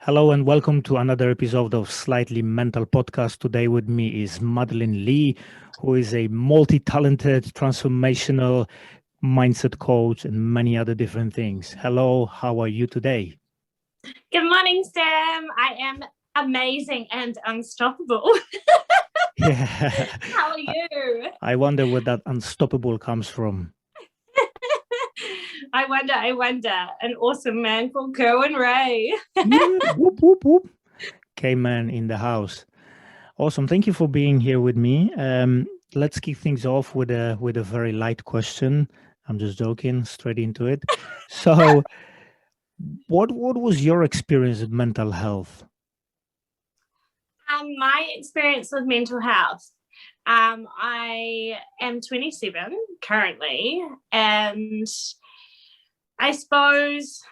Hello and welcome to another episode of Slightly Mental Podcast. Today with me is Madeline Lee, who is a multi-talented transformational mindset coach and many other different things. Hello, how are you today? Good morning, Sam. I am amazing and unstoppable. Yeah. How are you? I wonder where that unstoppable comes from. I wonder. An awesome man called Kerwin Ray. Yeah, whoop, whoop, whoop. K-Man in the house. Awesome. Thank you for being here with me. Let's kick things off with a very light question. I'm just joking, straight into it. So, what was your experience with mental health? My experience with mental health. I am 27 currently, and I suppose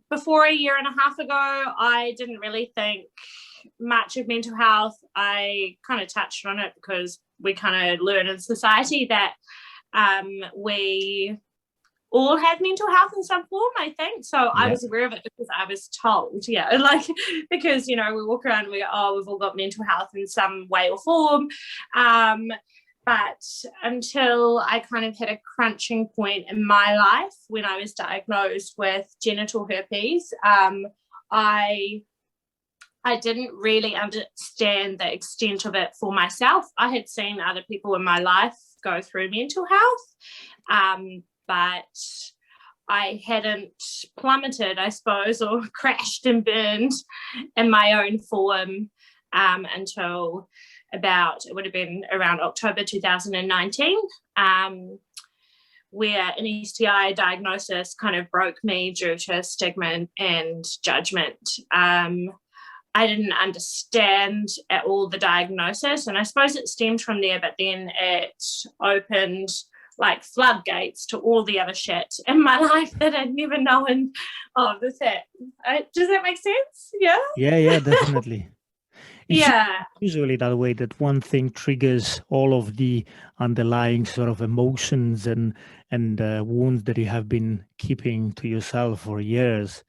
before a year and a half ago, I didn't really think much of mental health. I kind of touched on it because we kind of learn in society that we all have mental health in some form, I think. So I was aware of it because I was told, because, we walk around and we go, we've all got mental health in some way or form. But until I kind of hit a crunching point in my life when I was diagnosed with genital herpes, I didn't really understand the extent of it for myself. I had seen other people in my life go through mental health, but I hadn't plummeted, I suppose, or crashed and burned in my own form until it would have been around October 2019, where an STI diagnosis kind of broke me due to stigma and judgment. I didn't understand at all the diagnosis, and I suppose it stemmed from there, but then it opened like floodgates to all the other shit in my life that I'd never known of. Does that make sense? Yeah? Yeah, definitely. It's Yeah. usually that way, that one thing triggers all of the underlying sort of emotions and wounds that you have been keeping to yourself for years.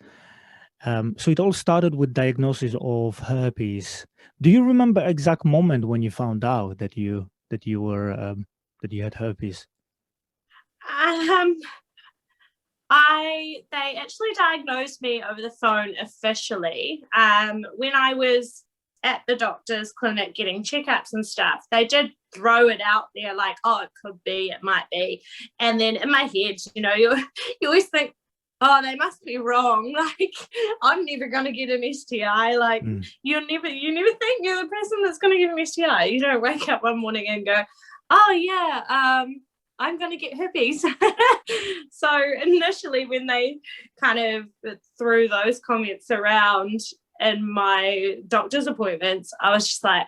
So it all started with diagnosis of herpes. Do you remember exact moment when you found out that you had herpes? They actually diagnosed me over the phone officially when I was at the doctor's clinic getting checkups and stuff. They did throw it out there like, it could be, it might be. And then in my head, you always think, they must be wrong. Like, I'm never going to get an STI. Like, you never think you're the person that's going to get an STI. You don't wake up one morning and go, I'm going to get herpes. So initially when they kind of threw those comments around in my doctor's appointments, I was just like,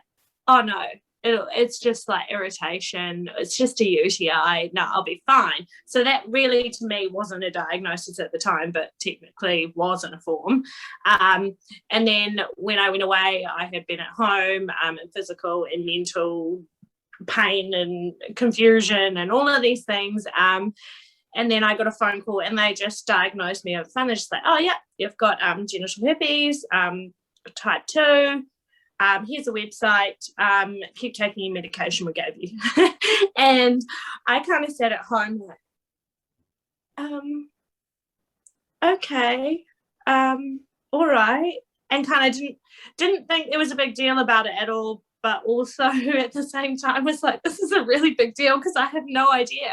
oh no, it's just like irritation. It's just a UTI. No, I'll be fine. So that really to me wasn't a diagnosis at the time, but technically was in a form. And then when I went away, I had been at home in physical and mental pain and confusion and all of these things. And then I got a phone call and they just diagnosed me over the phone. They're just like, oh yeah, you've got genital herpes, type 2. Here's a website. Keep taking your medication we gave you. And I kind of sat at home like, okay, all right, and kind of didn't think there was a big deal about it at all. But also at the same time was like, this is a really big deal because I have no idea.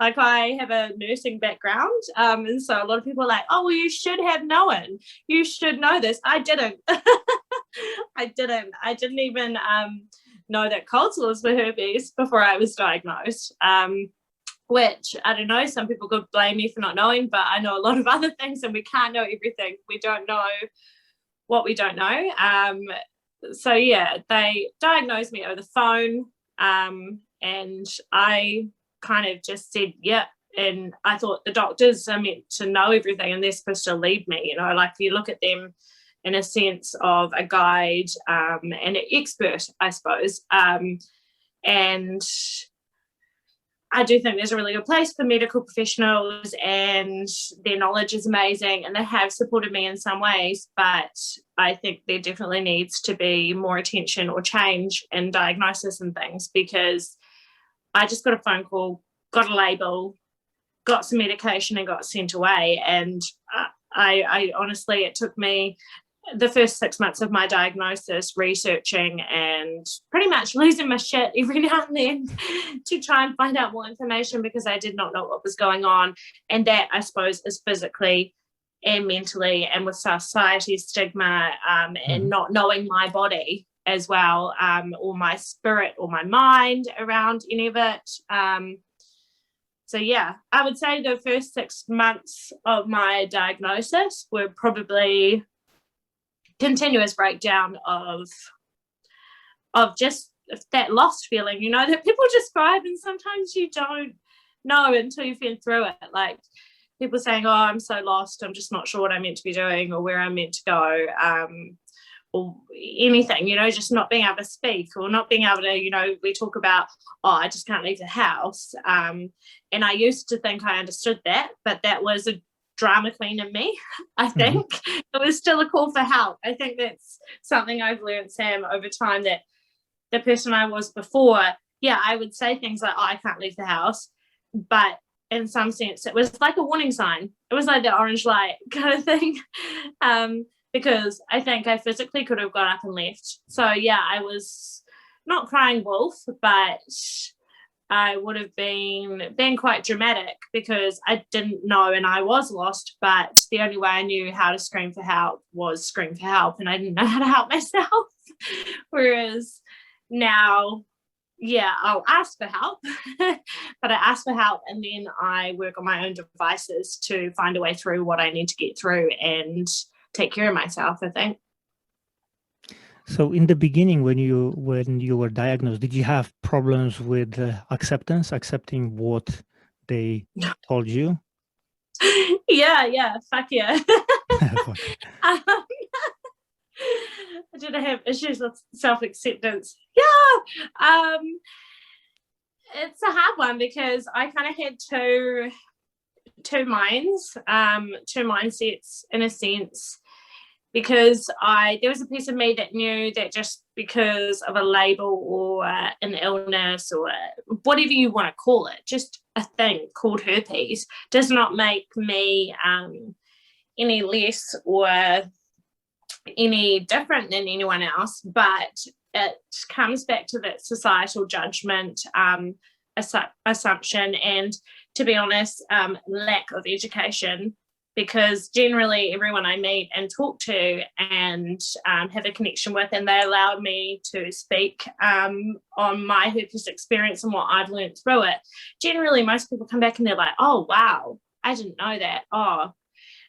Like, I have a nursing background. And so a lot of people are like, oh, well, you should have known. You should know this. I didn't. I didn't even know that cold sores were herpes before I was diagnosed. Which, I don't know, some people could blame me for not knowing, but I know a lot of other things and we can't know everything. We don't know what we don't know. So yeah, they diagnosed me over the phone, and I kind of just said, yeah. And I thought the doctors are meant to know everything and they're supposed to lead me, like you look at them in a sense of a guide and an expert, I suppose. And I do think there's a really good place for medical professionals, and their knowledge is amazing, and they have supported me in some ways, but I think there definitely needs to be more attention or change in diagnosis and things, because I just got a phone call, got a label, got some medication and got sent away. And I honestly, it took me the first 6 months of my diagnosis researching and pretty much losing my shit every now and then to try and find out more information, because I did not know what was going on. And that, I suppose, is physically and mentally, and with society's stigma, and not knowing my body as well, or my spirit or my mind around any of it. So yeah, I would say the first 6 months of my diagnosis were probably continuous breakdown of just that lost feeling, you know, that people describe, and sometimes you don't know until you've been through it. Like people saying, oh, I'm so lost, I'm just not sure what I'm meant to be doing or where I'm meant to go, or anything, you know, just not being able to speak or not being able to, you know, we talk about, oh, I just can't leave the house. And I used to think I understood that, but that was a drama queen in me. I think it was still a call for help. I think that's something I've learned, Sam, over time, that the person I was before, yeah, I would say things like, oh, I can't leave the house, but in some sense it was like a warning sign. It was like the orange light kind of thing, because I think I physically could have got up and left. So yeah, I was not crying wolf, but I would have been quite dramatic, because I didn't know and I was lost, but the only way I knew how to scream for help was scream for help, and I didn't know how to help myself. Whereas now, yeah, I'll ask for help, but I ask for help and then I work on my own devices to find a way through what I need to get through and take care of myself, I think. So in the beginning, when you were diagnosed, did you have problems with accepting what they told you? Yeah, fuck yeah. I didn't have issues with self-acceptance. Yeah. It's a hard one, because I kind of had two minds, two mindsets in a sense, because there was a piece of me that knew that just because of a label or an illness or whatever you want to call it, just a thing called herpes, does not make me any less or any different than anyone else, but it comes back to that societal judgment, assumption, and, to be honest, lack of education, because generally everyone I meet and talk to and have a connection with, and they allow me to speak on my herpes experience and what I've learned through it, generally most people come back and they're like, oh wow, I didn't know that.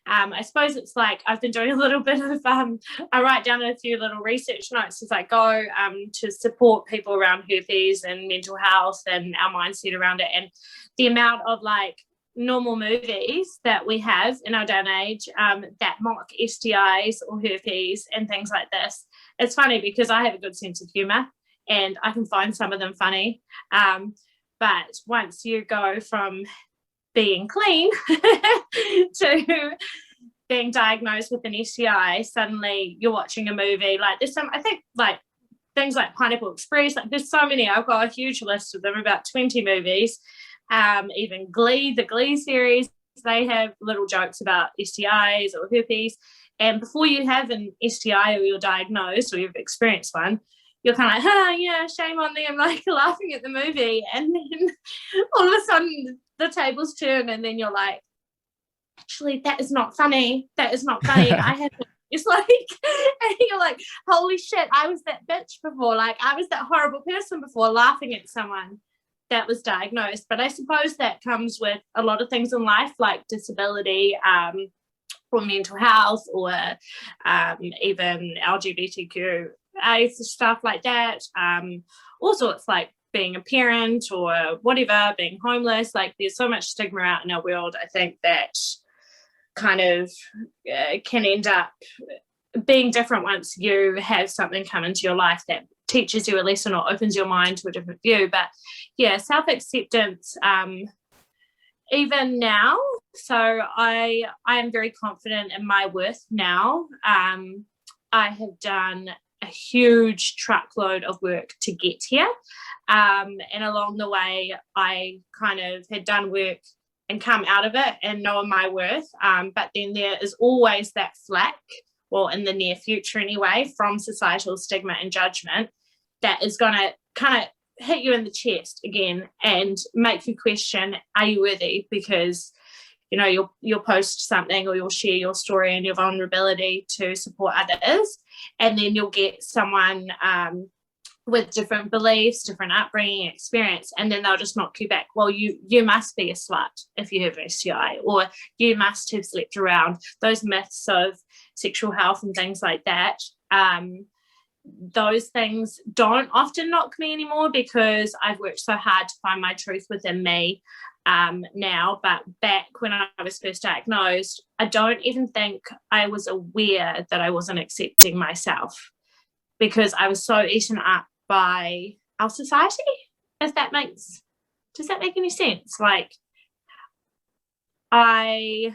I suppose it's like I've been doing a little bit of I write down a few little research notes as I go to support people around herpes and mental health and our mindset around it, and the amount of like normal movies that we have in our day and age that mock STIs or herpes and things like this. It's funny because I have a good sense of humor and I can find some of them funny, but once you go from being clean to being diagnosed with an STI, suddenly you're watching a movie like there's some, I think, like things like Pineapple Express, like there's so many. I've got a huge list of them, about 20 movies. Even Glee, the Glee series, they have little jokes about STIs or herpes, and before you have an STI or you're diagnosed or you've experienced one, you're kind of like, yeah, shame on them, like laughing at the movie, and then all of a sudden the tables turn and then you're like, actually, that is not funny. That is not funny. I have, it's like, and you're like, holy shit, I was that bitch before. Like I was that horrible person before, laughing at someone that was diagnosed. But I suppose that comes with a lot of things in life, like disability, or mental health, or even LGBTQ stuff like that. Also, it's like being a parent or whatever, being homeless. Like there's so much stigma out in our world, I think, that kind of can end up being different once you have something come into your life that teaches you a lesson or opens your mind to a different view. But yeah, self-acceptance, even now, so I am very confident in my worth now. I have done a huge truckload of work to get here, and along the way I kind of had done work and come out of it and knowing my worth, but then there is always that flack, well, in the near future anyway, from societal stigma and judgment that is going to kind of hit you in the chest again and make you question, are you worthy? Because, you know, you'll post something or you'll share your story and your vulnerability to support others, and then you'll get someone with different beliefs, different upbringing, experience, and then they'll just knock you back. Well, you must be a slut if you have an STI, or you must have slept around. Those myths of sexual health and things like that, those things don't often knock me anymore because I've worked so hard to find my truth within me now. But back when I was first diagnosed, I don't even think I was aware that I wasn't accepting myself because I was so eaten up by our society, does that make any sense? Like, I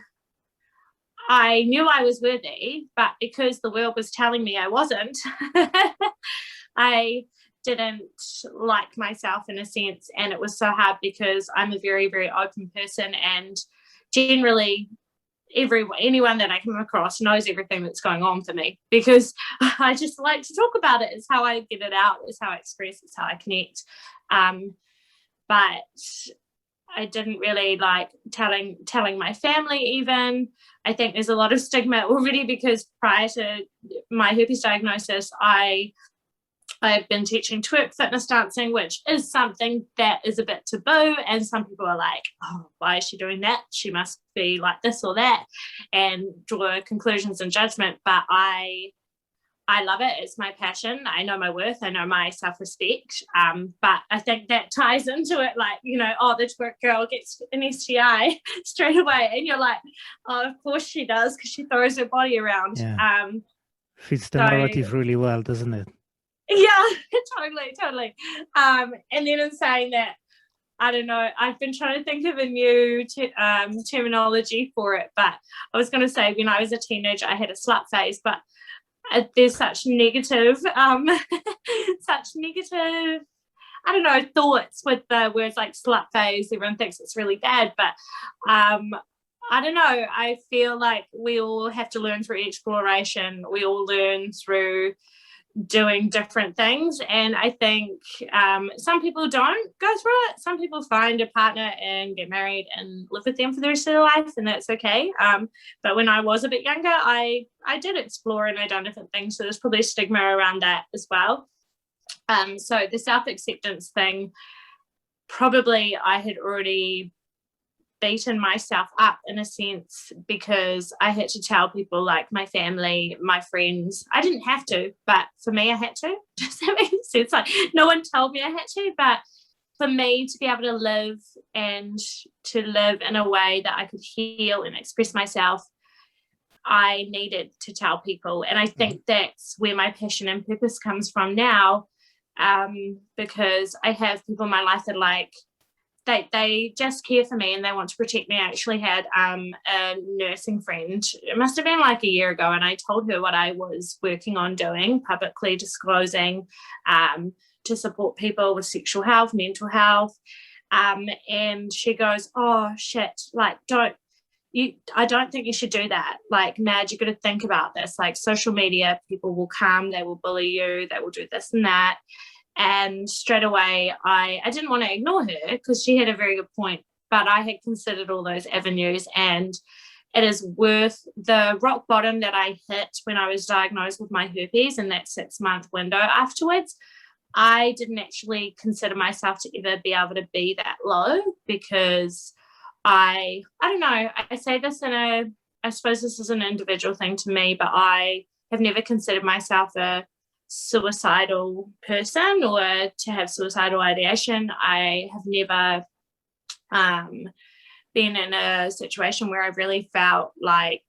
knew I was worthy, but because the world was telling me I wasn't, I didn't like myself in a sense. And it was so hard because I'm a very, very open person, and generally anyone that I come across knows everything that's going on for me because I just like to talk about it. It's how I get it out. It's how I express. It's how I connect. But I didn't really like telling my family even. I think there's a lot of stigma already because prior to my herpes diagnosis, I've been teaching twerk fitness dancing, which is something that is a bit taboo, and some people are like, oh, why is she doing that? She must be like this or that, and draw conclusions and judgment. But I love it. It's my passion. I know my worth. I know my self-respect. But I think that ties into it, like, you know, oh, the twerk girl gets an STI straight away. And you're like, oh, of course she does, because she throws her body around. Yeah. Fits the narrative really well, doesn't it? Yeah, totally. And then in saying that, I don't know, I've been trying to think of a new terminology for it, but I was going to say when I was a teenager, I had a slut phase, but there's such negative, I don't know, thoughts with the words like slut phase. Everyone thinks it's really bad, but I don't know. I feel like we all have to learn through exploration. We all learn through doing different things, and I think some people don't go through it. Some people find a partner and get married and live with them for the rest of their life, and that's okay. But when I was a bit younger, I did explore and I done different things, so there's probably stigma around that as well. So the self-acceptance thing, probably I had already beaten myself up in a sense because I had to tell people, like my family, my friends. I didn't have to, but for me I had to. Does that make sense? Like, no one told me I had to, but for me to be able to live and to live in a way that I could heal and express myself, I needed to tell people. And I think that's where my passion and purpose comes from now, because I have people in my life that like, they just care for me and they want to protect me. I actually had a nursing friend, it must have been like a year ago, and I told her what I was working on doing, publicly disclosing to support people with sexual health, mental health, and she goes, oh shit, like I don't think you should do that. Like, Mad, you got to think about this. Like, social media, people will come, they will bully you, they will do this and that. And straight away, I didn't want to ignore her because she had a very good point, but I had considered all those avenues, and it is worth the rock bottom that I hit when I was diagnosed with my herpes in that 6-month window afterwards. I didn't actually consider myself to ever be able to be that low because I don't know, I say this I suppose this is an individual thing to me, but I have never considered myself a suicidal person or to have suicidal ideation. I have never been in a situation where I've really felt like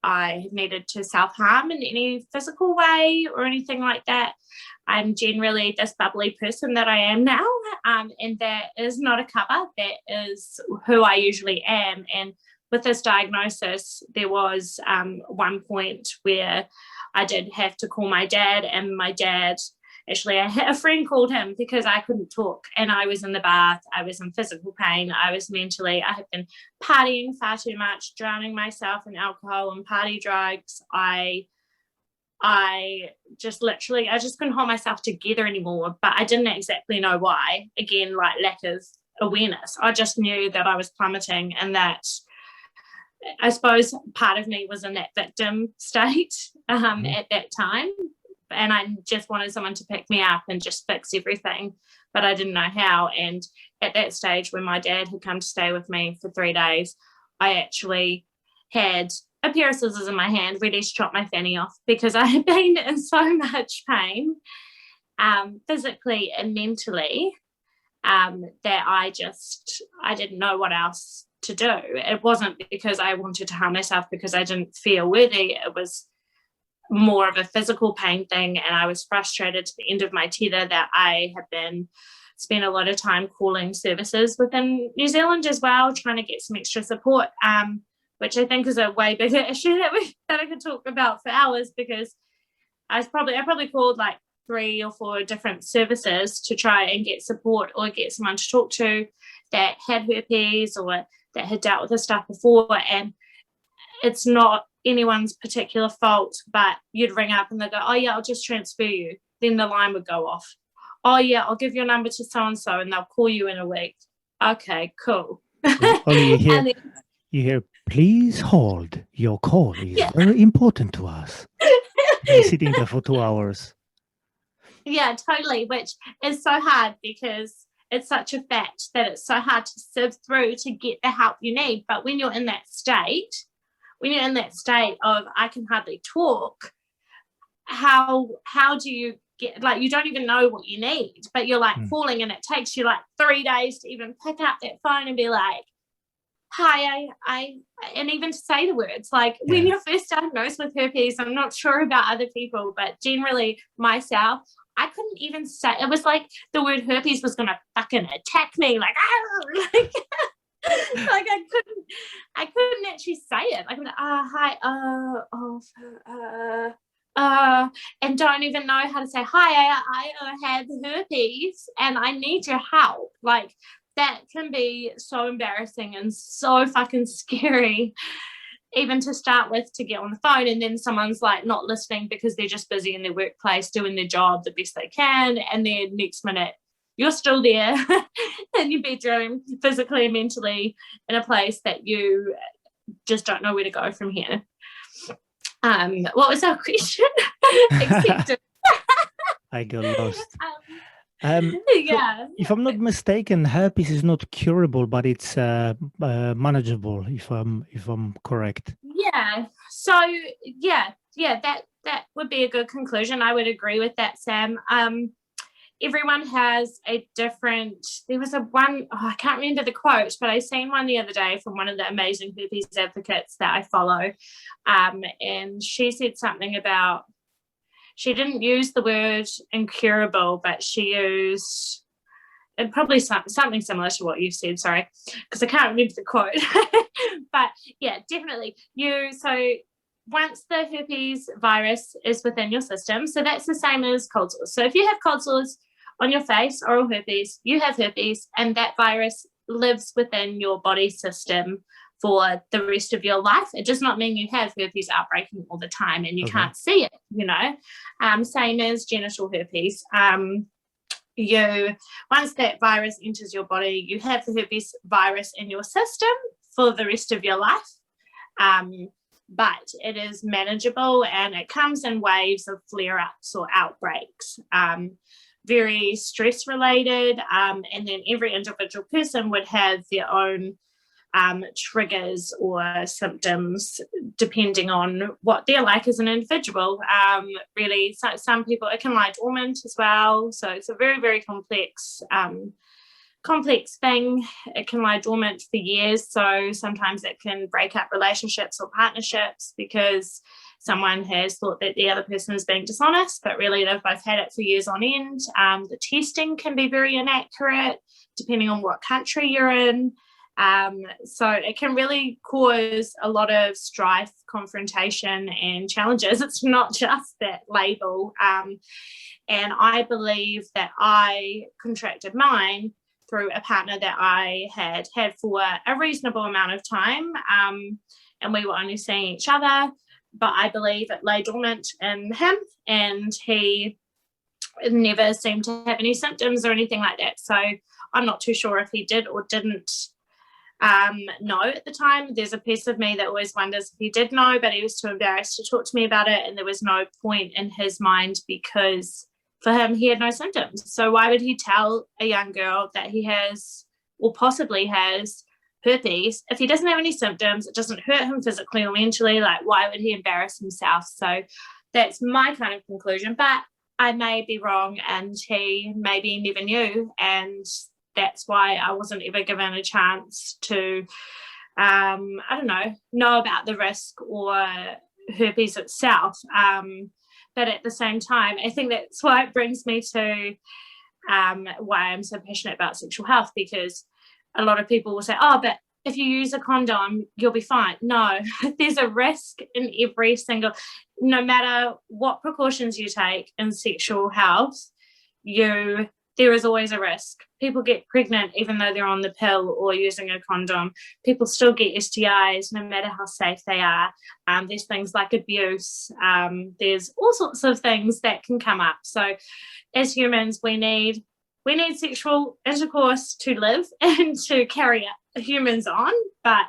I needed to self-harm in any physical way or anything like that. I'm generally this bubbly person that I am now, and that is not a cover. That is who I usually am. And with this diagnosis, there was one point where I did have to call my dad, and my dad, actually, a friend called him because I couldn't talk, and I was in the bath. I was in physical pain. I had been partying far too much, drowning myself in alcohol and party drugs. I just couldn't hold myself together anymore, but I didn't exactly know why. Again, like lack of awareness. I just knew that I was plummeting, and that I suppose part of me was in that victim state at that time. And I just wanted someone to pick me up and just fix everything, but I didn't know how. And at that stage, when my dad had come to stay with me for 3 days, I actually had a pair of scissors in my hand, ready to chop my fanny off, because I had been in so much pain, physically and mentally, that I didn't know what else to do. It wasn't because I wanted to harm myself because I didn't feel worthy. It was more of a physical pain thing, and I was frustrated to the end of my tether that I had spent a lot of time calling services within New Zealand as well, trying to get some extra support, which I think is a way bigger issue that I could talk about for hours, because I probably called like 3 or 4 different services to try and get support or get someone to talk to that had herpes or that had dealt with this stuff before. And it's not anyone's particular fault, but you'd ring up and they'd go, oh yeah, I'll just transfer you. Then the line would go off. Oh yeah, I'll give your number to so-and-so and they'll call you in a week. Okay, cool. Only you hear, please hold. Your call is very important to us. Sitting there for 2 hours. Yeah, totally, which is so hard because it's such a fact that it's so hard to sift through to get the help you need. But when you're in that state of I can hardly talk, how do you get, like, you don't even know what you need, but you're like calling, and it takes you like 3 days to even pick up that phone and be like, hi, I and even to say the words, like when you're first diagnosed with herpes, I'm not sure about other people, but generally myself, I couldn't even say, it was like the word herpes was gonna fucking attack me, like, like like I couldn't actually say it. Like, hi, and don't even know how to say hi. I have herpes and I need your help. Like, that can be so embarrassing and so fucking scary, even to start with, to get on the phone, and then someone's like not listening because they're just busy in their workplace doing their job the best they can, and then next minute you're still there in your bedroom, physically and mentally, in a place that you just don't know where to go from here. What was our question? Acceptance. I got lost. Yeah. So if I'm not mistaken, herpes is not curable, but it's manageable. If I'm correct. Yeah. So yeah, that would be a good conclusion. I would agree with that, Sam. Everyone has a different. There was I can't remember the quote, but I seen one the other day from one of the amazing herpes advocates that I follow, and she said something about. She didn't use the word incurable, but she used probably something similar to what you said, sorry, because I can't remember the quote. But yeah, definitely. So once the herpes virus is within your system, so that's the same as cold sores. So if you have cold sores on your face, oral herpes, you have herpes, and that virus lives within your body system for the rest of your life. It does not mean you have herpes outbreaking all the time and you can't see it, same as genital herpes. Once that virus enters your body, you have the herpes virus in your system for the rest of your life. But it is manageable, and it comes in waves of flare-ups or outbreaks, very stress related, and then every individual person would have their own triggers or symptoms depending on what they're like as an individual. Really, some people, it can lie dormant as well, so it's a very, very complex complex thing. It can lie dormant for years, so sometimes it can break up relationships or partnerships because someone has thought that the other person is being dishonest, but really they've both had it for years on end. The testing can be very inaccurate depending on what country you're in. So it can really cause a lot of strife, confrontation, and challenges. It's not just that label. And I believe that I contracted mine through a partner that I had for a reasonable amount of time. And we were only seeing each other, but I believe it lay dormant in him, and he never seemed to have any symptoms or anything like that. So I'm not too sure if he did or didn't know at the time. There's a piece of me that always wonders if he did know, but he was too embarrassed to talk to me about it, and there was no point in his mind because for him he had no symptoms. So why would he tell a young girl that he has or possibly has herpes if he doesn't have any symptoms? It doesn't hurt him physically or mentally. Like, why would he embarrass himself? So that's my kind of conclusion, but I may be wrong, and he maybe never knew, and that's why I wasn't ever given a chance to, I don't know about the risk or herpes itself. But at the same time, I think that's why it brings me to why I'm so passionate about sexual health, because a lot of people will say, oh, but if you use a condom, you'll be fine. No, there's a risk in every single, no matter what precautions you take in sexual health, there is always a risk. People get pregnant even though they're on the pill or using a condom. People still get STIs no matter how safe they are. There's things like abuse. There's all sorts of things that can come up. So as humans, we need sexual intercourse to live and to carry humans on. But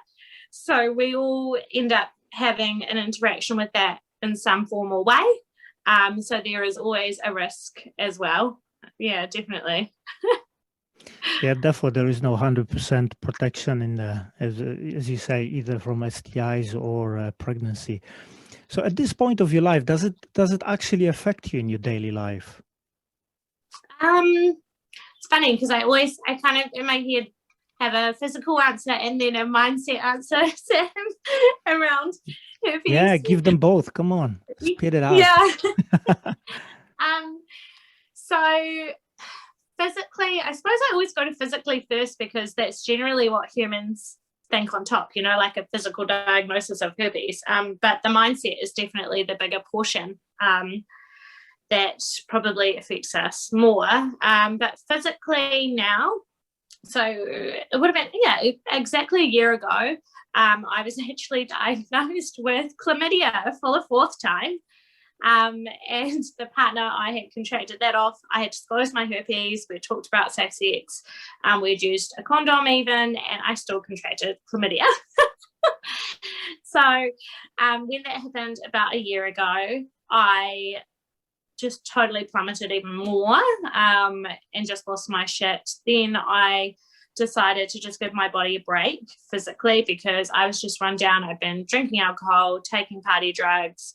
so we all end up having an interaction with that in some form or way. So there is always a risk as well. Yeah, definitely. Yeah, therefore there is no 100% protection in as you say, either from STIs or pregnancy. So at this point of your life, does it actually affect you in your daily life? It's funny because I kind of in my head have a physical answer and then a mindset answer around herpes. Yeah, give them both. Come on, spit it out. Yeah. So physically, I suppose I always go to physically first because that's generally what humans think on top, like a physical diagnosis of herpes. But the mindset is definitely the bigger portion that probably affects us more. But physically now, so it would have been, exactly a year ago, I was actually diagnosed with chlamydia for the 4th time. And the partner I had contracted that off. I had disclosed my herpes. We talked about safe sex. We had used a condom even, and I still contracted chlamydia. So when that happened about a year ago, I just totally plummeted even more and just lost my shit. Then I decided to just give my body a break physically because I was just run down. I've been drinking alcohol, taking party drugs,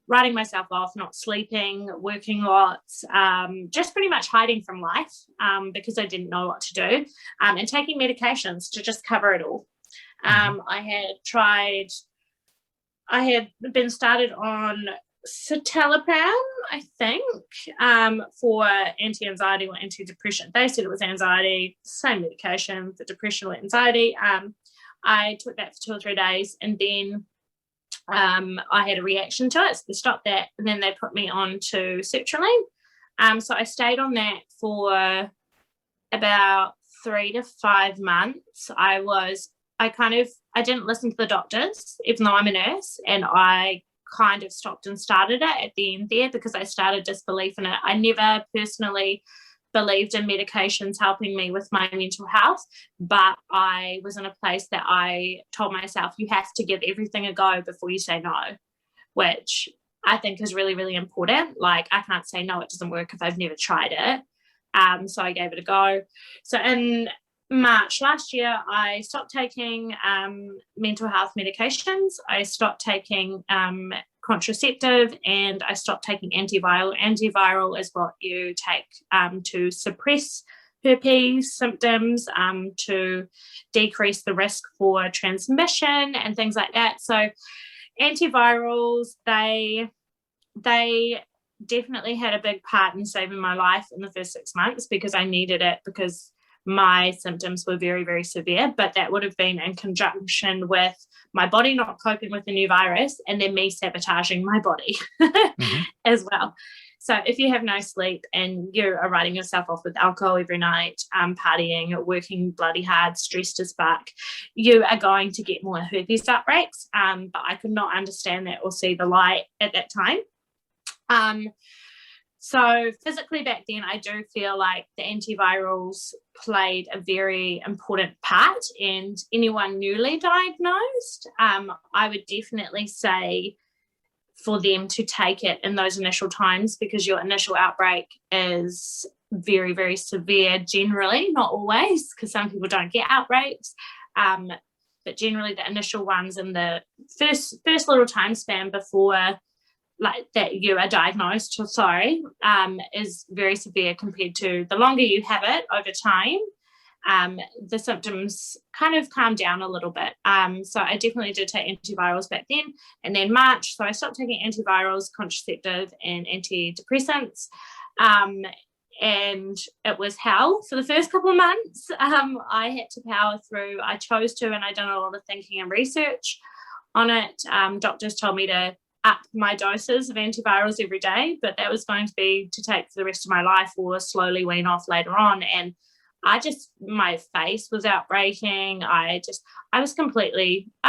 writing myself off, not sleeping, working lots, just pretty much hiding from life because I didn't know what to do, and taking medications to just cover it all. I had been started on citalopram, I think, for anti-anxiety or anti-depression. They said it was anxiety, same medication for depression or anxiety. I took that for 2 or 3 days, and then I had a reaction to it, so they stopped that, and then they put me on to sertraline. So I stayed on that for about 3 to 5 months. I didn't listen to the doctors, even though I'm a nurse, and I kind of stopped and started it at the end there because I started disbelief in it. I never personally believed in medications helping me with my mental health, but I was in a place that I told myself, you have to give everything a go before you say no, which I think is really, really important. Like, I can't say no, it doesn't work if I've never tried it. So I gave it a go. So in March last year, I stopped taking mental health medications. I stopped taking contraceptive, and I stopped taking antiviral. Antiviral is what you take to suppress herpes symptoms to decrease the risk for transmission and things like that. So antivirals, they definitely had a big part in saving my life in the first 6 months, because I needed it, because my symptoms were very, very severe. But that would have been in conjunction with my body not coping with the new virus, and then me sabotaging my body as well. So if you have no sleep and you are writing yourself off with alcohol every night, partying, working bloody hard, stressed as fuck, you are going to get more herpes outbreaks. But I could not understand that or see the light at that time. So physically back then, I do feel like the antivirals played a very important part, and anyone newly diagnosed, I would definitely say for them to take it in those initial times, because your initial outbreak is very, very severe generally, not always, because some people don't get outbreaks. But generally the initial ones in the first little time span before like that you are diagnosed, is very severe compared to the longer you have it over time. The symptoms kind of calm down a little bit. So I definitely did take antivirals back then. And then March, so I stopped taking antivirals, contraceptive and antidepressants. And it was hell for the first couple of months. I had to power through. I chose to, and I done a lot of thinking and research on it. Doctors told me to up my doses of antivirals every day, but that was going to be to take for the rest of my life or slowly wean off later on. And my face was outbreaking. I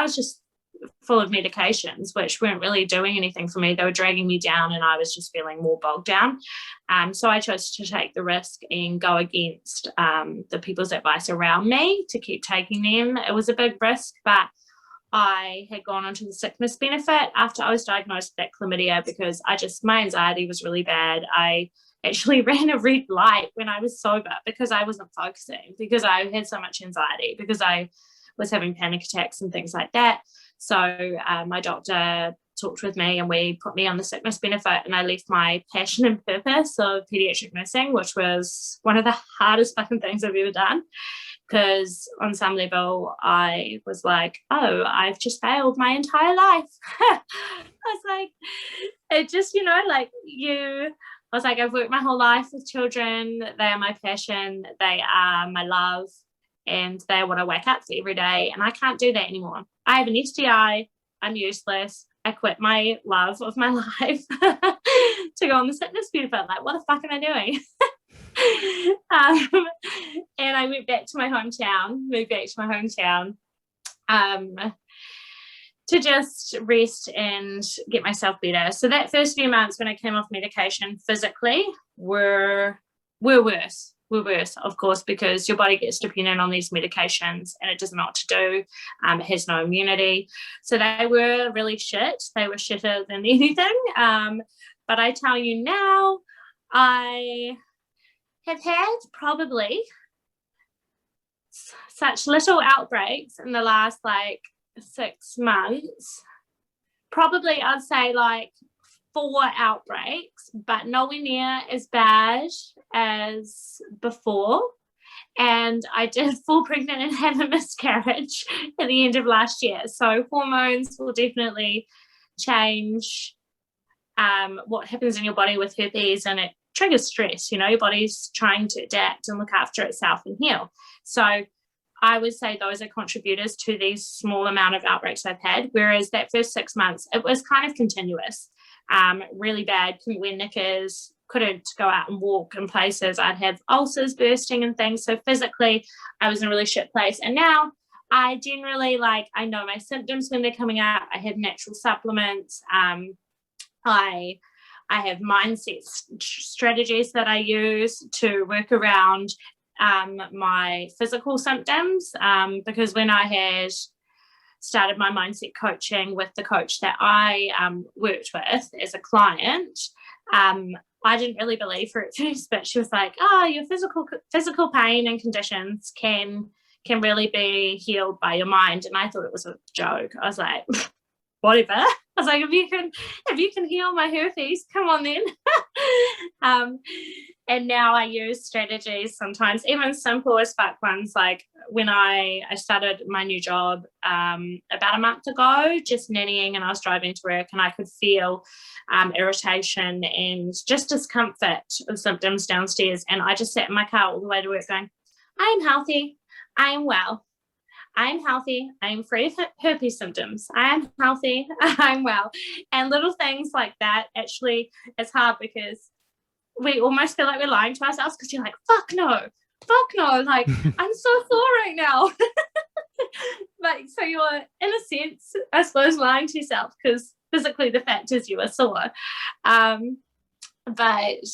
was just full of medications, which weren't really doing anything for me. They were dragging me down, and I was just feeling more bogged down. So I chose to take the risk and go against the people's advice around me to keep taking them. It was a big risk, but I had gone onto the sickness benefit after I was diagnosed with that chlamydia, because my anxiety was really bad. I actually ran a red light when I was sober because I wasn't focusing, because I had so much anxiety, because I was having panic attacks and things like that. So my doctor talked with me and we put me on the sickness benefit, and I left my passion and purpose of pediatric nursing, which was one of the hardest fucking things I've ever done. Because on some level I was like, oh, I've just failed my entire life. I was like, it just, I've worked my whole life with children. They are my passion. They are my love. And they are what I wake up for every day. And I can't do that anymore. I have an STI. I'm useless. I quit my love of my life to go on the sickness benefit. Like, what the fuck am I doing? And I moved back to my hometown to just rest and get myself better. So that first few months when I came off medication physically were worse, of course, because your body gets dependent on these medications and it doesn't know what to do. It has no immunity. So they were really shit. They were shitter than anything. But I tell you now, I have had probably such little outbreaks in the last 6 months. Probably I'd say 4 outbreaks, but nowhere near as bad as before. And I did fall pregnant and have a miscarriage at the end of last year. So hormones will definitely change what happens in your body with herpes, and it triggers stress. Your body's trying to adapt and look after itself and heal. So I would say those are contributors to these small amount of outbreaks I've had, whereas that first 6 months, it was kind of continuous, really bad, couldn't wear knickers, couldn't go out and walk in places. I'd have ulcers bursting and things. So physically, I was in a really shit place. And now I generally, I know my symptoms when they're coming out. I have natural supplements. I have mindset strategies that I use to work around my physical symptoms, because when I had started my mindset coaching with the coach that I worked with as a client, I didn't really believe her at first, but she was like, oh, your physical pain and conditions can really be healed by your mind. And I thought it was a joke. I was like, whatever. I was like, if you can heal my herpes, come on then. And now I use strategies sometimes, even simple as fuck ones, like when I started my new job about a month ago, just nannying, and I was driving to work and I could feel irritation and just discomfort of symptoms downstairs. And I just sat in my car all the way to work going, I am healthy, I am well, I am healthy, I am free of herpes symptoms, I am healthy, I'm well. And little things like that, actually, it's hard because we almost feel like we're lying to ourselves, because you're like, fuck no, like I'm so sore right now. But so you're, in a sense, I suppose, lying to yourself, because physically the fact is you are sore. But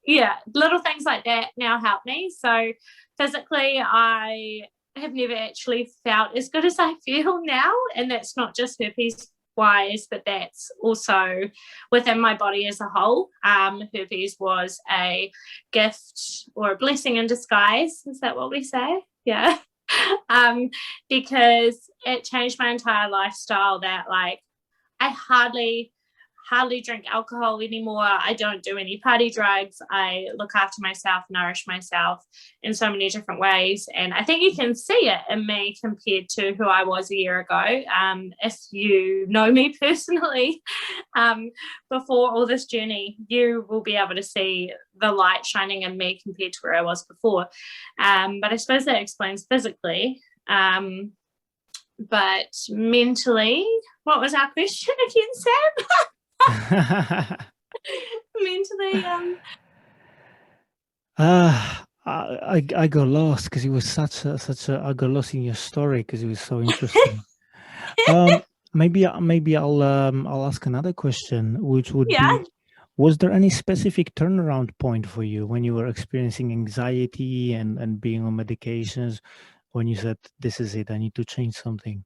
yeah, little things like that now help me. So physically, I have never actually felt as good as I feel now, and that's not just herpes wise, but that's also within my body as a whole. Herpes was a gift or a blessing in disguise. Is that what we say? Yeah. Because it changed my entire lifestyle, that like I hardly drink alcohol anymore. I don't do any party drugs. I look after myself, nourish myself in so many different ways. And I think you can see it in me compared to who I was a year ago. If you know me personally, before all this journey, you will be able to see the light shining in me compared to where I was before. But I suppose that explains physically. But mentally, what was our question again, Sam? Mentally, I got lost because it was such a I got lost in your story because it was so interesting. Maybe I'll ask another question, which would yeah. be, was there any specific turnaround point for you when you were experiencing anxiety and being on medications, when you said, this is it, I need to change something?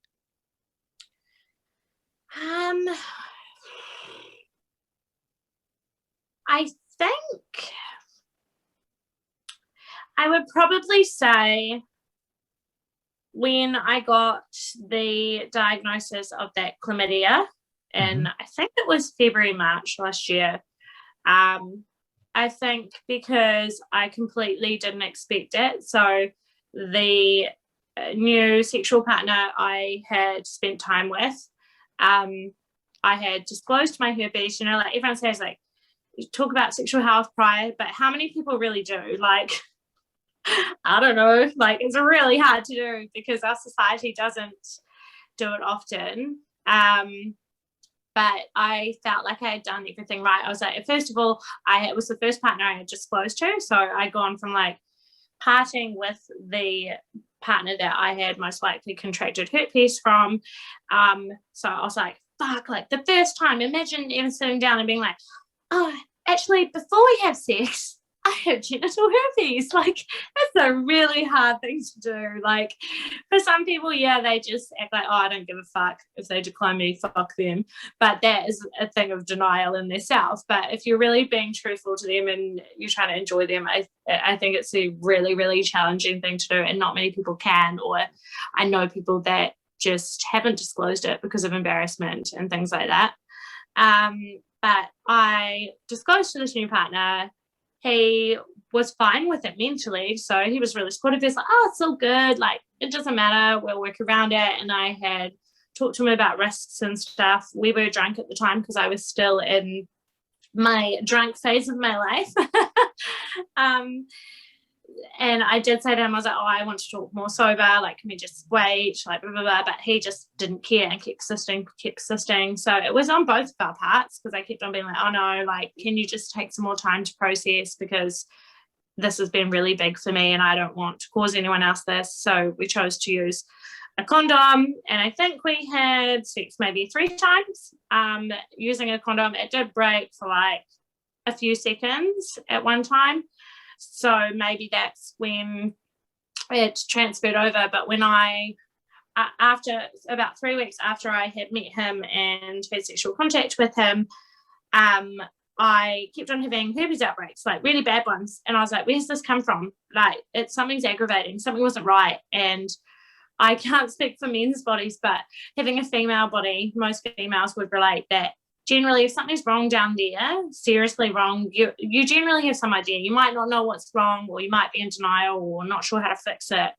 I think I would probably say when I got the diagnosis of that chlamydia, and I think it was February, March last year. I think because I completely didn't expect it. So the new sexual partner I had spent time with, I had disclosed my herpes. You know, like everyone says, like, you talk about sexual health prior, but how many people really do? Like, I don't know, like it's really hard to do because our society doesn't do it often. But I felt like I had done everything right. I was like, first of all, it was the first partner I had disclosed to. So I'd gone from like parting with the partner that I had most likely contracted herpes from. So I was like, fuck, like the first time, imagine even sitting down and being like, oh, actually, before we have sex, I have genital herpes. Like, that's a really hard thing to do. Like, for some people, yeah, they just act like, oh, I don't give a fuck. If they decline me, fuck them. But that is a thing of denial in themselves. But if you're really being truthful to them and you're trying to enjoy them, I think it's a really, really challenging thing to do, and not many people can. Or I know people that just haven't disclosed it because of embarrassment and things like that. But I disclosed to this new partner. He was fine with it mentally, so he was really supportive. He's like, oh, it's all good, like it doesn't matter, we'll work around it. And I had talked to him about risks and stuff. We were drunk at the time because I was still in my drunk phase of my life. And I did say to him, I was like, oh, I want to talk more sober, like, can we just wait, like, blah, blah, blah. But he just didn't care and kept persisting. So it was on both of our parts, because I kept on being like, oh no, like, can you just take some more time to process, because this has been really big for me and I don't want to cause anyone else this. So we chose to use a condom, and I think we had sex maybe 3 times using a condom. It did break for like a few seconds at one time. So maybe that's when it transferred over. But when after about 3 weeks after I had met him and had sexual contact with him, I kept on having herpes outbreaks, like really bad ones. And I was like, where's this come from? Like, something's aggravating, something wasn't right. And I can't speak for men's bodies, but having a female body, most females would relate that generally if something's wrong down there, seriously wrong, you generally have some idea. You might not know what's wrong, or you might be in denial or not sure how to fix it,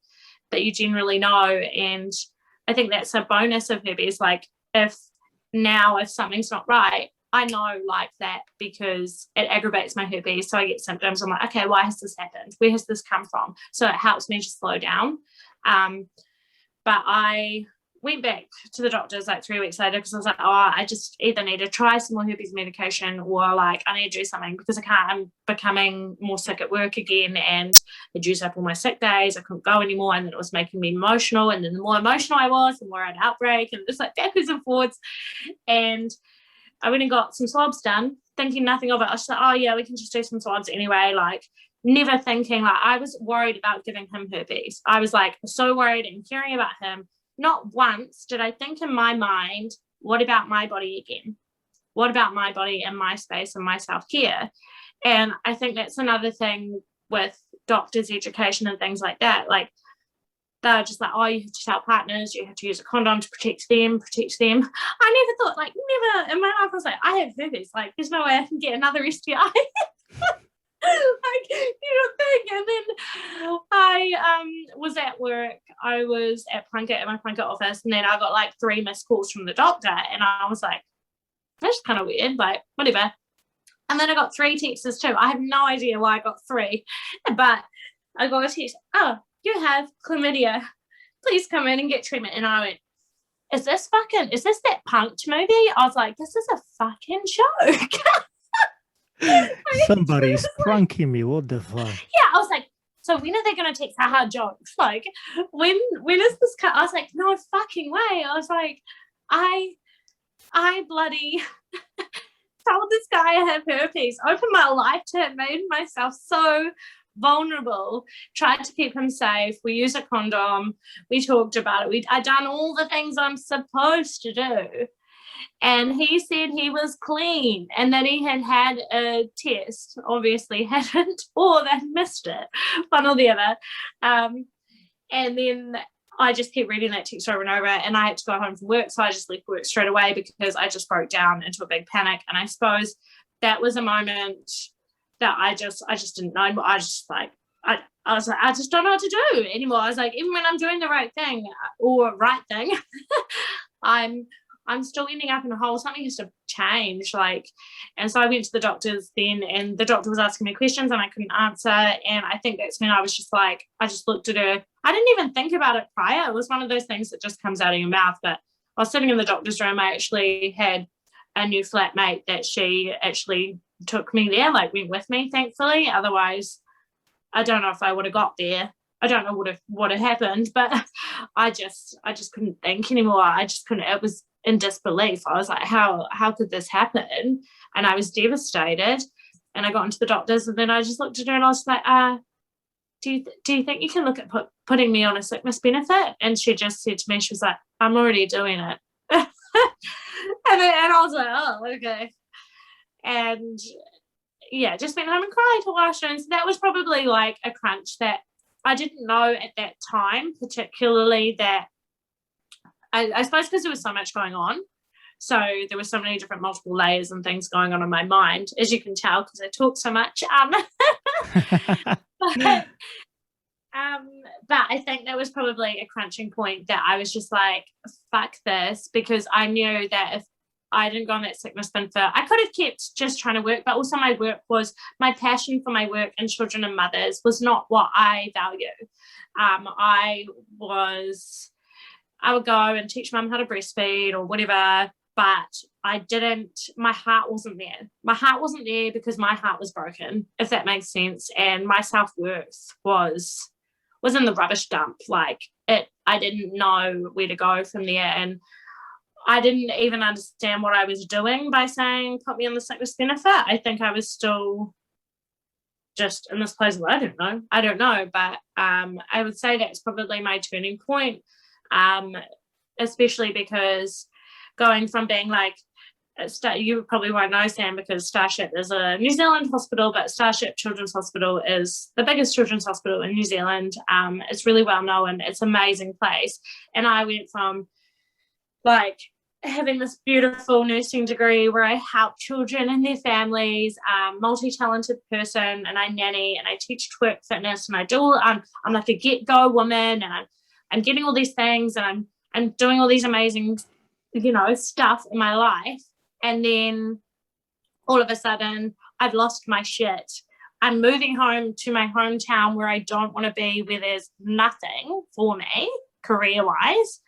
but you generally know. And I think that's a bonus of herpes. Like if something's not right, I know like that because it aggravates my herpes. So I get symptoms. I'm like, okay, why has this happened? Where has this come from? So it helps me to slow down. But I went back to the doctors like 3 weeks later because I was like, oh, I just either need to try some more herpes medication, or like I need to do something because I'm becoming more sick at work again, and it used up all my sick days. I couldn't go anymore, and then it was making me emotional, and then the more emotional I was, the more I had outbreak, and just like backwards and forwards. And I went and got some swabs done, thinking nothing of it. I was like, oh yeah, we can just do some swabs anyway, like never thinking, like I was worried about giving him herpes. I was like so worried and caring about him. Not once did I think in my mind, what about my body again? What about my body and my space and my self-care? And I think that's another thing with doctors' education and things like that. Like they're just like, oh, you have to tell partners, you have to use a condom to protect them. I never thought, like, never in my life I was like, I have herpes. Like, there's no way I can get another STI. Like, you don't think. And then I was at work. I was at my Plunkett office, and then I got like 3 missed calls from the doctor, and I was like, that's kind of weird, like whatever. And then I got 3 texts too. I have no idea why I got 3, but I got a text, oh, you have chlamydia, please come in and get treatment. And I went, is this that Punked movie? I was like, this is a fucking joke. Somebody's pranking me. What the fuck? Yeah, I was like, so when are they going to text haha jokes? Like, when is this cut? I was like, no fucking way. I was like, I bloody told this guy I have herpes, opened my life to him, made myself so vulnerable, tried to keep him safe. We used a condom. We talked about it. I done all the things I'm supposed to do. And he said he was clean and that he had a test, obviously hadn't, or that missed it, one or the other. And then I just kept reading that text over and over, and I had to go home from work, so I just left work straight away because I just broke down into a big panic. And I suppose that was a moment that I just didn't know. I was like, I just don't know what to do anymore. I was like, even when I'm doing the right thing, I'm still ending up in a hole. Something has to change. Like, and so I went to the doctors then, and the doctor was asking me questions and I couldn't answer. And I think that's when I was just like, I just looked at her. I didn't even think about it prior. It was one of those things that just comes out of your mouth. But I was sitting in the doctor's room. I actually had a new flatmate that she actually took me there, like went with me, thankfully. Otherwise, I don't know if I would have got there. I don't know what would have happened, but I just couldn't think anymore. I just couldn't. It was in disbelief. I was like, how could this happen? And I was devastated. And I got into the doctors, and then I just looked at her and I was like, do you think you can look at putting me on a sickness benefit? And she just said to me, she was like, I'm already doing it. and I was like, oh, okay. And yeah, just went home and cried till afternoon. So that was probably like a crunch that I didn't know at that time, particularly that I suppose because there was so much going on. So there were so many different multiple layers and things going on in my mind, as you can tell, because I talk so much. But I think that was probably a crunching point that I was just like, fuck this, because I knew that if I didn't go on that sickness benefit, I could have kept just trying to work, but also my passion for my work and children and mothers was not what I value. I would go and teach mum how to breastfeed or whatever, but my heart wasn't there. My heart wasn't there because my heart was broken, if that makes sense. And my self-worth was in the rubbish dump. Like I didn't know where to go from there. And I didn't even understand what I was doing by saying, put me on the sickness benefit. I think I was still just in this place where I don't know. But I would say that's probably my turning point. Especially because going from being like, you probably won't know, Sam, because Starship is a New Zealand hospital, but Starship Children's Hospital is the biggest children's hospital in New Zealand. It's really well known. It's an amazing place. And I went from like having this beautiful nursing degree where I help children and their families, multi-talented person, and I nanny and I teach twerk fitness, and I do I'm like a get-go woman, and I'm getting all these things, and I'm doing all these amazing, stuff in my life. And then all of a sudden I've lost my shit. I'm moving home to my hometown where I don't want to be, where there's nothing for me career-wise.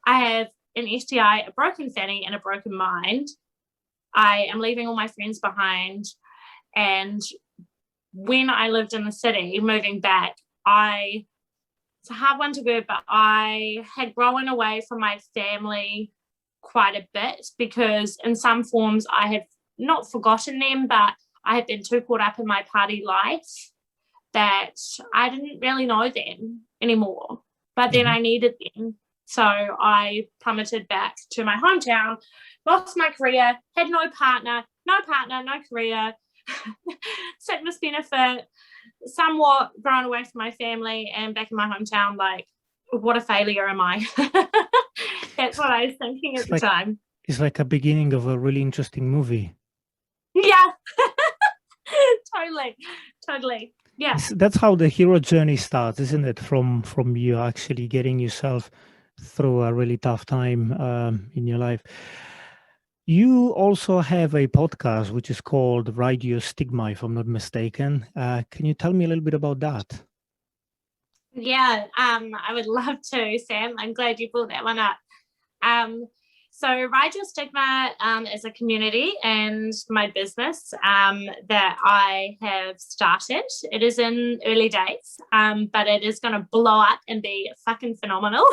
I have an STI, a broken fanny, and a broken mind. I am leaving all my friends behind. And when I lived in the city, moving back, it's a hard one to word, but I had grown away from my family quite a bit, because in some forms I had not forgotten them, but I had been too caught up in my party life that I didn't really know them anymore. But then I needed them. So I plummeted back to my hometown, lost my career, had no partner, no career, sickness benefit, somewhat grown away from my family, and back in my hometown, like, what a failure am I? That's what I was thinking at the time. It's like a beginning of a really interesting movie. Yeah, totally. Yeah. That's how the hero journey starts, isn't it? From you actually getting yourself through a really tough time in your life. You also have a podcast which is called Ride Your Stigma, if I'm not mistaken. Can you tell me a little bit about that? Yeah, I would love to, Sam. I'm glad you brought that one up. So Ride Your Stigma is a community and my business that I have started. It is in early days, but it is going to blow up and be fucking phenomenal.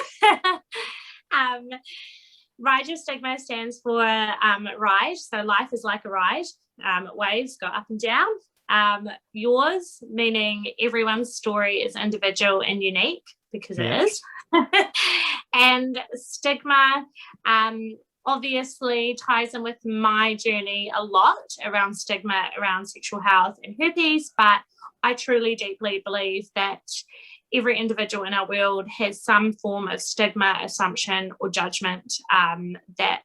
Ride Your Stigma stands for ride. So life is like a ride. Waves go up and down. Yours, meaning everyone's story is individual and unique, because it is. And stigma obviously ties in with my journey a lot around stigma, around sexual health and herpes, but I truly deeply believe that every individual in our world has some form of stigma, assumption, or judgment that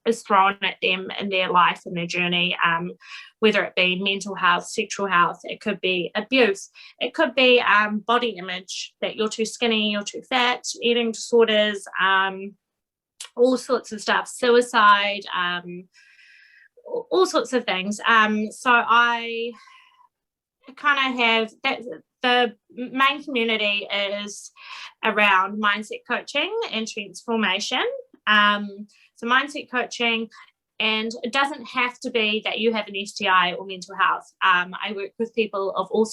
is thrown at them in their life and their journey, whether it be mental health, sexual health, it could be abuse, it could be body image, that you're too skinny, you're too fat, eating disorders, all sorts of stuff, suicide, all sorts of things. So I kind of have that. The main community is around mindset coaching and transformation. So mindset coaching, and it doesn't have to be that you have an STI or mental health. I work with people of all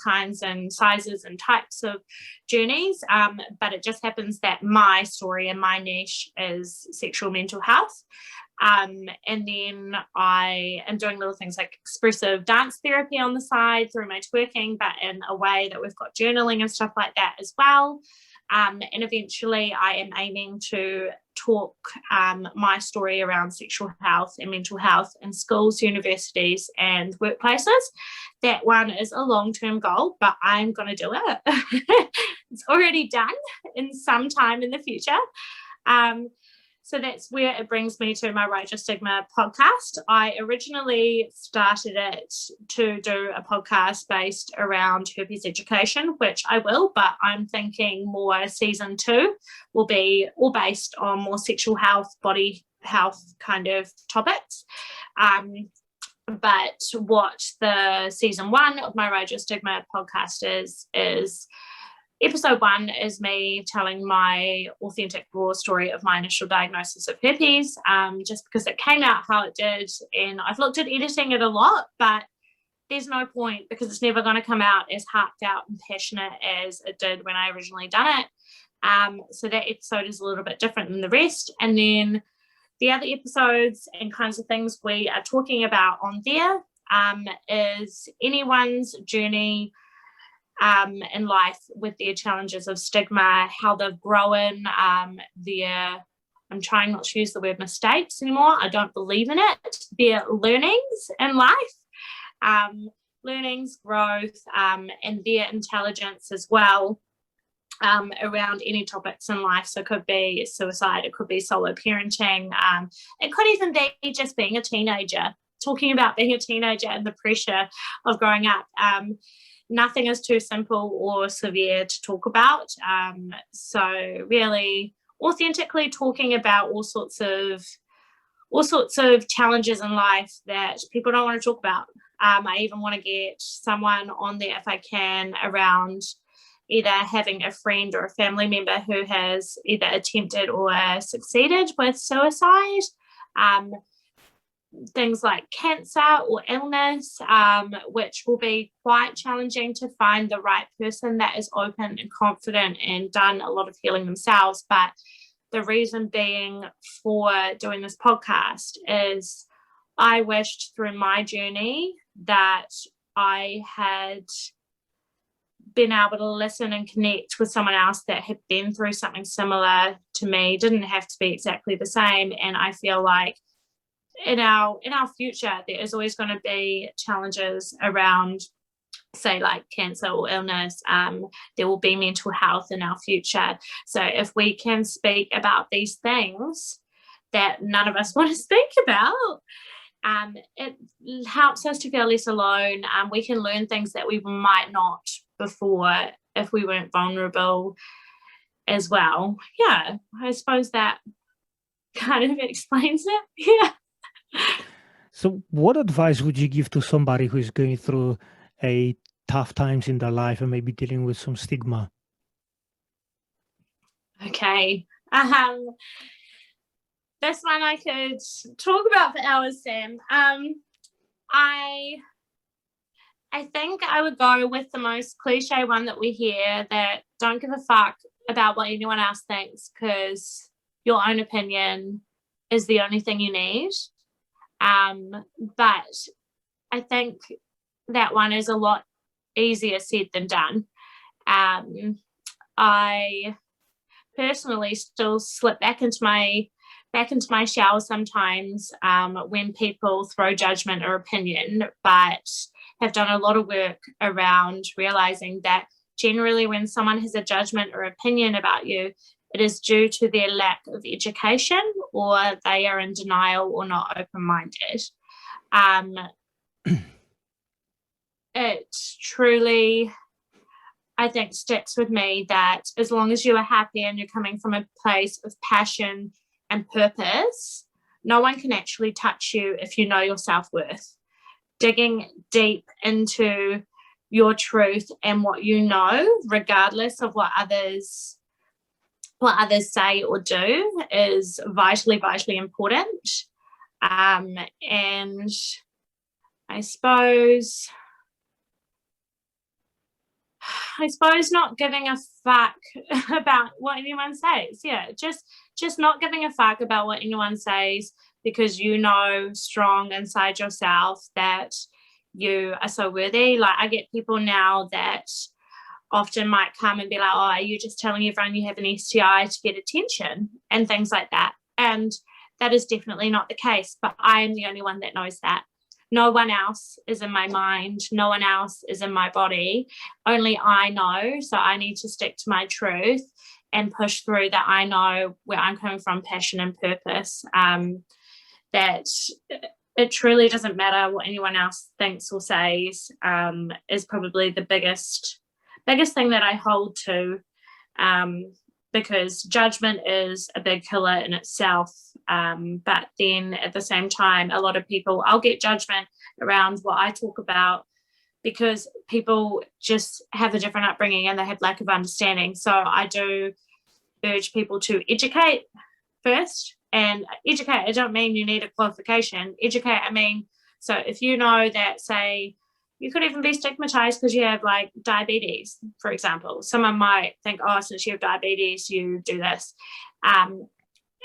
kinds and sizes and types of journeys, but it just happens that my story and my niche is sexual mental health. And then I am doing little things like expressive dance therapy on the side through my twerking, but in a way that we've got journaling and stuff like that as well. And eventually I am aiming to talk my story around sexual health and mental health in schools, universities, and workplaces. That one is a long-term goal, but I'm going to do it. It's already done in some time in the future. So that's where it brings me to my Ride Your Stigma podcast. I originally started it to do a podcast based around herpes education, which I will, but I'm thinking more season 2 will be all based on more sexual health, body health kind of topics. But what the season 1 of my Ride Your Stigma podcast is episode 1 is me telling my authentic, raw story of my initial diagnosis of herpes, just because it came out how it did. And I've looked at editing it a lot, but there's no point, because it's never going to come out as heartfelt and passionate as it did when I originally done it. So that episode is a little bit different than the rest. And then the other episodes and kinds of things we are talking about on there is anyone's journey in life with their challenges of stigma, how they've grown, I'm trying not to use the word mistakes anymore, I don't believe in it, their learnings in life, learnings, growth, and their intelligence as well, around any topics in life. So it could be suicide, it could be solo parenting, it could even be just being a teenager, talking about being a teenager and the pressure of growing up. Nothing is too simple or severe to talk about. So really authentically talking about all sorts of challenges in life that people don't want to talk about. I even want to get someone on there if I can around either having a friend or a family member who has either attempted or succeeded with suicide, things like cancer or illness, which will be quite challenging to find the right person that is open and confident and done a lot of healing themselves. But the reason being for doing this podcast is I wished through my journey that I had been able to listen and connect with someone else that had been through something similar to me. Didn't have to be exactly the same. And I feel like in our future, there is always going to be challenges around, say, like cancer or illness. There will be mental health in our future. So if we can speak about these things that none of us want to speak about, it helps us to feel less alone. We can learn things that we might not before if we weren't vulnerable as well. Yeah, I suppose that kind of explains it. Yeah. So what advice would you give to somebody who is going through a tough times in their life and maybe dealing with some stigma? Okay. This one I could talk about for hours, Sam. I think I would go with the most cliche one that we hear, that don't give a fuck about what anyone else thinks, because your own opinion is the only thing you need. But I think that one is a lot easier said than done. I personally still slip back into my shower sometimes when people throw judgment or opinion, but have done a lot of work around realizing that generally when someone has a judgment or opinion about you, it is due to their lack of education, or they are in denial or not open-minded. It truly, I think, sticks with me that as long as you are happy and you're coming from a place of passion and purpose, no one can actually touch you if you know your self-worth. Digging deep into your truth and what you know, regardless of what others say or do, is vitally important. And I suppose not giving a fuck about what anyone says. Yeah, just not giving a fuck about what anyone says, because you know strong inside yourself that you are so worthy. Like, I get people now that often might come and be like, oh, are you just telling everyone you have an STI to get attention and things like that? And that is definitely not the case, but I am the only one that knows that. No one else is in my mind. No one else is in my body. Only I know. So I need to stick to my truth and push through that. I know where I'm coming from, passion and purpose. That it truly doesn't matter what anyone else thinks or says, is probably the biggest thing that I hold to, because judgment is a big killer in itself. But then at the same time, a lot of people, I'll get judgment around what I talk about because people just have a different upbringing and they have lack of understanding. So I do urge people to educate first. And educate, I don't mean you need a qualification. Educate, I mean, so if you know that, say, you could even be stigmatized because you have like diabetes, for example. Someone might think, oh, since you have diabetes, you do this.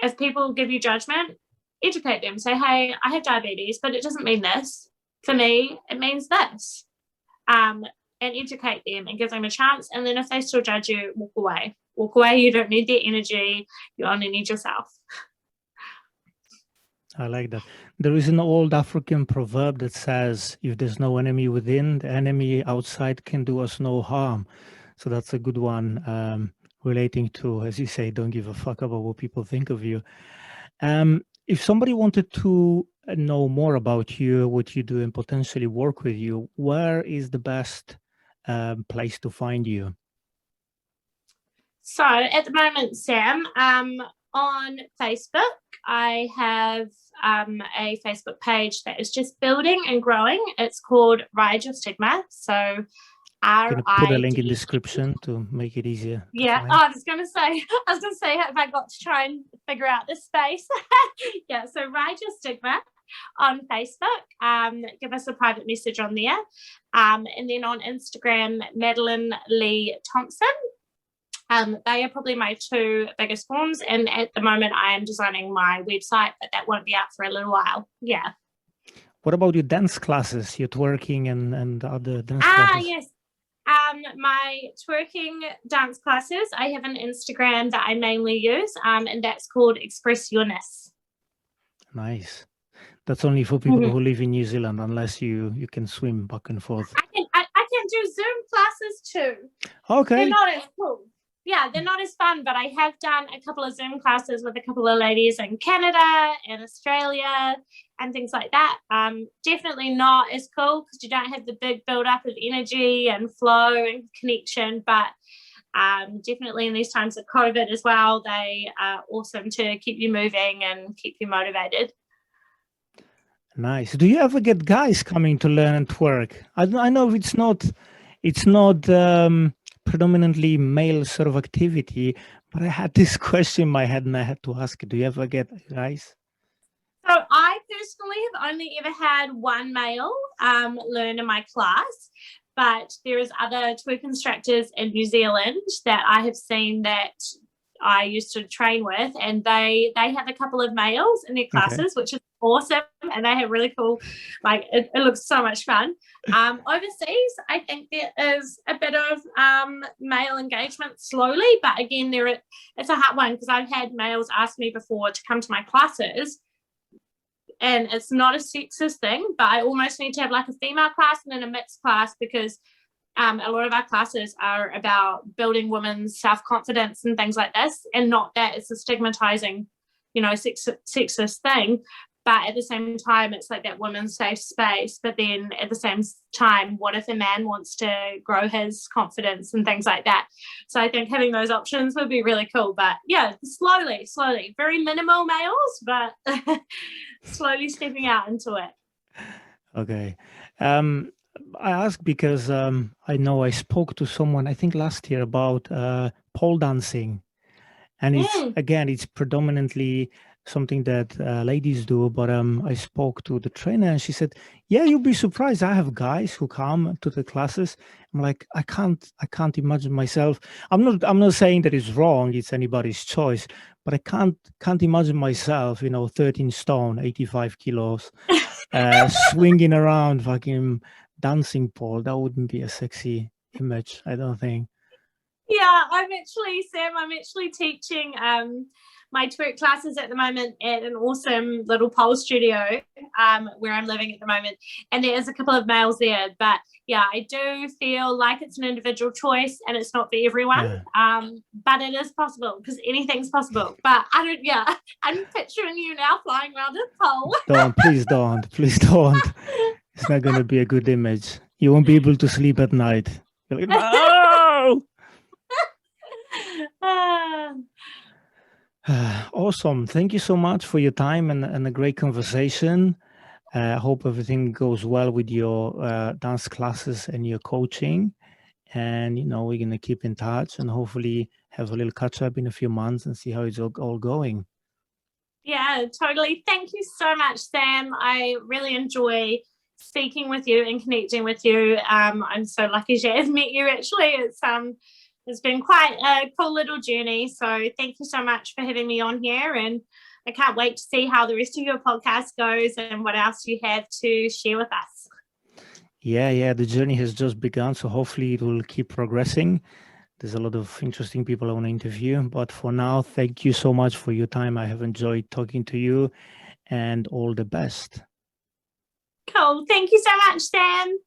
If people give you judgment, educate them. Say, hey, I have diabetes, but it doesn't mean this. For me, it means this. And educate them and give them a chance. And then if they still judge you, walk away. Walk away. You don't need their energy. You only need yourself. I like that. There is an old African proverb that says, if there's no enemy within, the enemy outside can do us no harm. So that's a good one. relating to, as you say, don't give a fuck about what people think of you. If somebody wanted to know more about you, what you do, and potentially work with you, where is the best place to find you? So at the moment, Sam, on Facebook, I have a Facebook page that is just building and growing. It's called Ride Your Stigma. So I'm gonna put a link in RID. description to make it easier. Yeah, I was gonna say if I got to try and figure out this space. Yeah, so Ride Your Stigma on Facebook. Give us a private message on there. And then on Instagram, Madeline Lee Thompson. They are probably my two biggest forms. And at the moment, I am designing my website, but that won't be out for a little while. Yeah. What about your dance classes, your twerking and other dance classes? Yes. My twerking dance classes, I have an Instagram that I mainly use, and that's called Express Yourness. Nice. That's only for people who live in New Zealand, unless you can swim back and forth. I can do Zoom classes too. Okay. They're not as cool. Yeah, they're not as fun, but I have done a couple of Zoom classes with a couple of ladies in Canada and Australia and things like that. Definitely not as cool because you don't have the big build up of energy and flow and connection, but definitely in these times of COVID as well, they are awesome to keep you moving and keep you motivated. Nice. Do you ever get guys coming to learn and twerk? I know it's not predominantly male sort of activity, but I had this question in my head and I had to ask, do you ever get guys? So I personally have only ever had one male learn in my class, but there is other twerk instructors in New Zealand that I have seen that I used to train with, and they have a couple of males in their classes, which is awesome, and they have really cool, like it looks so much fun. Overseas, I think there is a bit of male engagement slowly, but again, it's a hard one because I've had males ask me before to come to my classes, and it's not a sexist thing, but I almost need to have like a female class and then a mixed class because a lot of our classes are about building women's self-confidence and things like this, and not that it's a stigmatizing, sexist thing. But at the same time, it's like that women's safe space. But then at the same time, what if a man wants to grow his confidence and things like that? So I think having those options would be really cool. But yeah, slowly, very minimal males, but slowly stepping out into it. Okay. I ask because I know I spoke to someone, I think last year, about pole dancing. And it's predominantly something that ladies do, but I spoke to the trainer and she said, yeah, you'll be surprised. I have guys who come to the classes. I'm like, I can't imagine myself. I'm not saying that it's wrong, it's anybody's choice, but I can't imagine myself, 13 stone, 85 kilos, swinging around fucking dancing pole. That wouldn't be a sexy image, I don't think. Yeah, I'm actually teaching my twerk classes at the moment at an awesome little pole studio where I'm living at the moment. And there is a couple of males there. But yeah, I do feel like it's an individual choice and it's not for everyone. Yeah. But it is possible because anything's possible. But I'm picturing you now flying around a pole. Please don't. It's not going to be a good image. You won't be able to sleep at night. You're like, no! Awesome. Thank you so much for your time and a great conversation. I hope everything goes well with your dance classes and your coaching. And, we're going to keep in touch and hopefully have a little catch up in a few months and see how it's all going. Yeah, totally. Thank you so much, Sam. I really enjoy speaking with you and connecting with you. I'm so lucky to have met you, actually. It's been quite a cool little journey. So thank you so much for having me on here. And I can't wait to see how the rest of your podcast goes and what else you have to share with us. Yeah. The journey has just begun. So hopefully it will keep progressing. There's a lot of interesting people I want to interview. But for now, thank you so much for your time. I have enjoyed talking to you and all the best. Cool. Thank you so much, Sam.